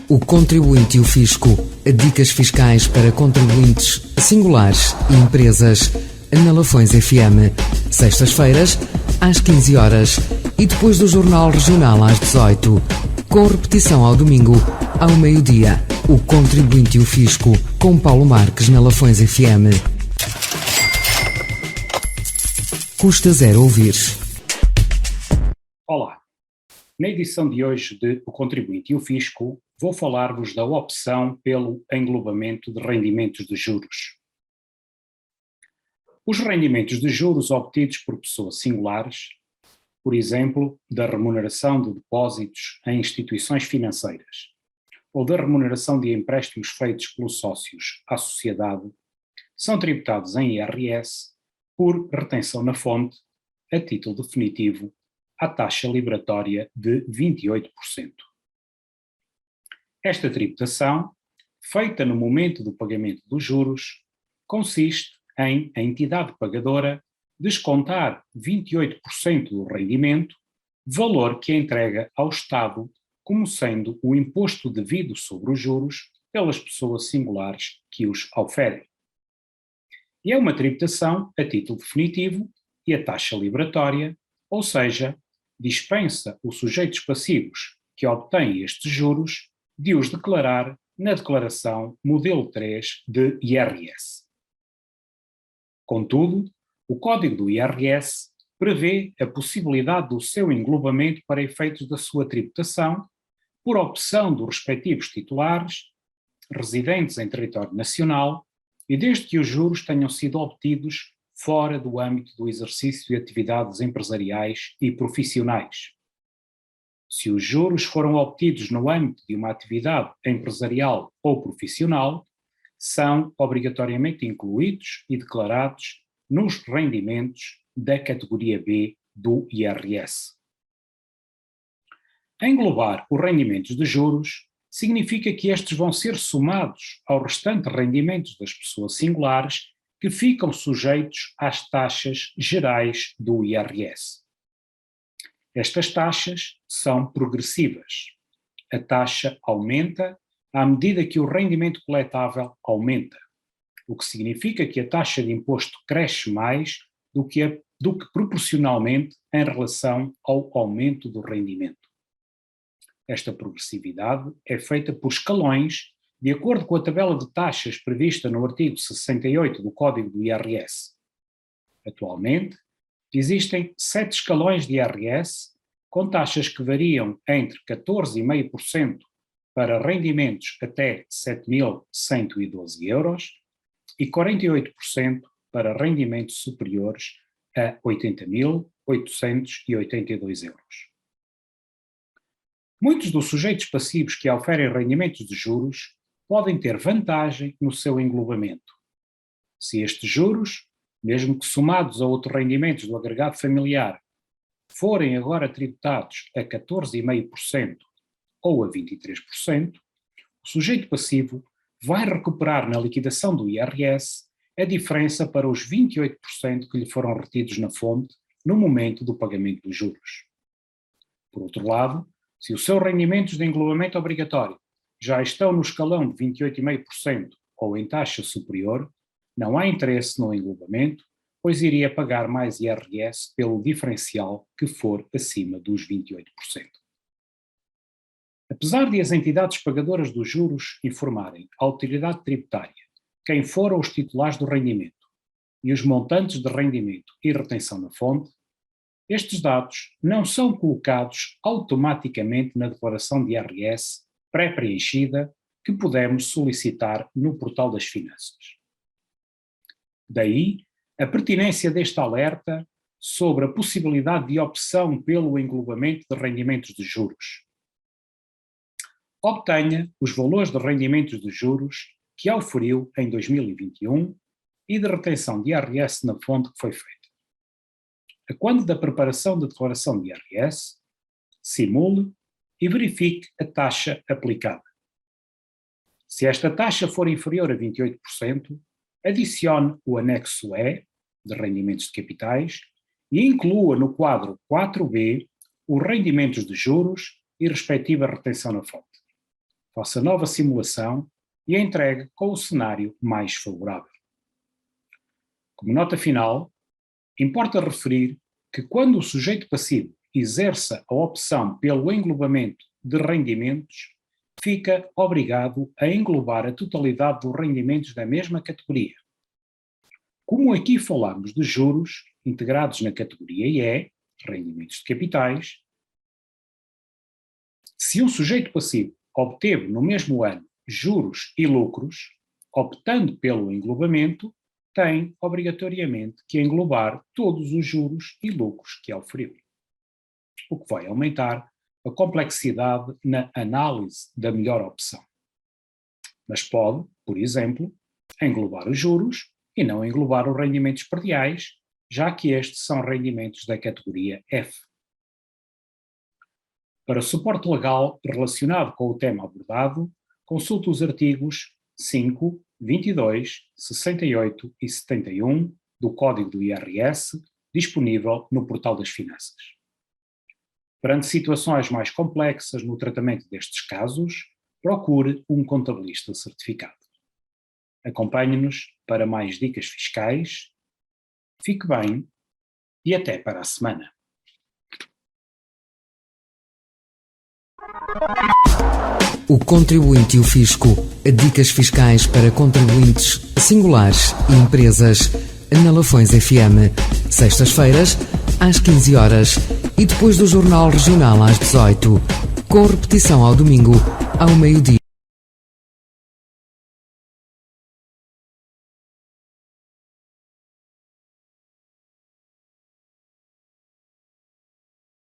O contribuinte e o fisco. Dicas fiscais para contribuintes singulares e empresas. Na Lafões FM. Sextas-feiras, às 15 horas. E depois do Jornal Regional às 18. Com repetição ao domingo, ao meio-dia. O contribuinte e o fisco. Com Paulo Marques na Lafões FM. Custa zero ouvir. Olá. Na edição de hoje de O Contribuinte e o Fisco, vou falar-vos da opção pelo englobamento de rendimentos de juros. Os rendimentos de juros obtidos por pessoas singulares, por exemplo, da remuneração de depósitos em instituições financeiras ou da remuneração de empréstimos feitos pelos sócios à sociedade, são tributados em IRS por retenção na fonte, a título definitivo, à taxa liberatória de 28%. Esta tributação, feita no momento do pagamento dos juros, consiste em a entidade pagadora descontar 28% do rendimento, valor que entrega ao Estado como sendo o imposto devido sobre os juros pelas pessoas singulares que os oferem. E é uma tributação a título definitivo e a taxa liberatória, ou seja, dispensa os sujeitos passivos que obtêm estes juros de os declarar na declaração modelo 3 de IRS. Contudo, o Código do IRS prevê a possibilidade do seu englobamento para efeitos da sua tributação, por opção dos respectivos titulares, residentes em território nacional, e desde que os juros tenham sido obtidos fora do âmbito do exercício de atividades empresariais e profissionais. Se os juros foram obtidos no âmbito de uma atividade empresarial ou profissional, são obrigatoriamente incluídos e declarados nos rendimentos da categoria B do IRS. Englobar os rendimentos de juros significa que estes vão ser somados aos restantes rendimentos das pessoas singulares que ficam sujeitos às taxas gerais do IRS. Estas taxas são progressivas. A taxa aumenta à medida que o rendimento coletável aumenta, o que significa que a taxa de imposto cresce mais do que proporcionalmente em relação ao aumento do rendimento. Esta progressividade é feita por escalões de acordo com a tabela de taxas prevista no artigo 68 do Código do IRS. Atualmente, existem 7 escalões de IRS, com taxas que variam entre 14,5% para rendimentos até 7.112 euros e 48% para rendimentos superiores a 80.882 euros. Muitos dos sujeitos passivos que oferem rendimentos de juros podem ter vantagem no seu englobamento. Se estes juros, mesmo que somados a outros rendimentos do agregado familiar, forem agora tributados a 14,5% ou a 23%, o sujeito passivo vai recuperar na liquidação do IRS a diferença para os 28% que lhe foram retidos na fonte no momento do pagamento dos juros. Por outro lado, se os seus rendimentos de englobamento obrigatório já estão no escalão de 28,5% ou em taxa superior, não há interesse no englobamento, pois iria pagar mais IRS pelo diferencial que for acima dos 28%. Apesar de as entidades pagadoras dos juros informarem à autoridade tributária quem foram os titulares do rendimento e os montantes de rendimento e retenção na fonte, estes dados não são colocados automaticamente na declaração de IRS pré-preenchida que podemos solicitar no Portal das Finanças. Daí a pertinência deste alerta sobre a possibilidade de opção pelo englobamento de rendimentos de juros. Obtenha os valores de rendimentos de juros que auferiu em 2021 e de retenção de IRS na fonte que foi feita. A quando da preparação da declaração de IRS, simule e verifique a taxa aplicada. Se esta taxa for inferior a 28%, adicione o anexo E, de rendimentos de capitais, e inclua no quadro 4B os rendimentos de juros e respectiva retenção na fonte. Faça nova simulação e a entregue com o cenário mais favorável. Como nota final, importa referir que quando o sujeito passivo exerça a opção pelo englobamento de rendimentos, fica obrigado a englobar a totalidade dos rendimentos da mesma categoria. Como aqui falamos de juros integrados na categoria IE, rendimentos de capitais, se um sujeito passivo obteve no mesmo ano juros e lucros, optando pelo englobamento, tem obrigatoriamente que englobar todos os juros e lucros que auferiu, o que vai aumentar a complexidade na análise da melhor opção. Mas pode, por exemplo, englobar os juros e não englobar os rendimentos perdiais, já que estes são rendimentos da categoria F. Para suporte legal relacionado com o tema abordado, consulte os artigos 5, 22, 68 e 71 do Código do IRS, disponível no Portal das Finanças. Perante situações mais complexas no tratamento destes casos, procure um contabilista certificado. Acompanhe-nos para mais dicas fiscais. Fique bem e até para a semana. O Contribuinte e o Fisco. Dicas fiscais para contribuintes singulares e empresas na Lafões FM. Sextas-feiras, às 15 horas e depois do Jornal Regional às 18, com repetição ao domingo, ao meio-dia.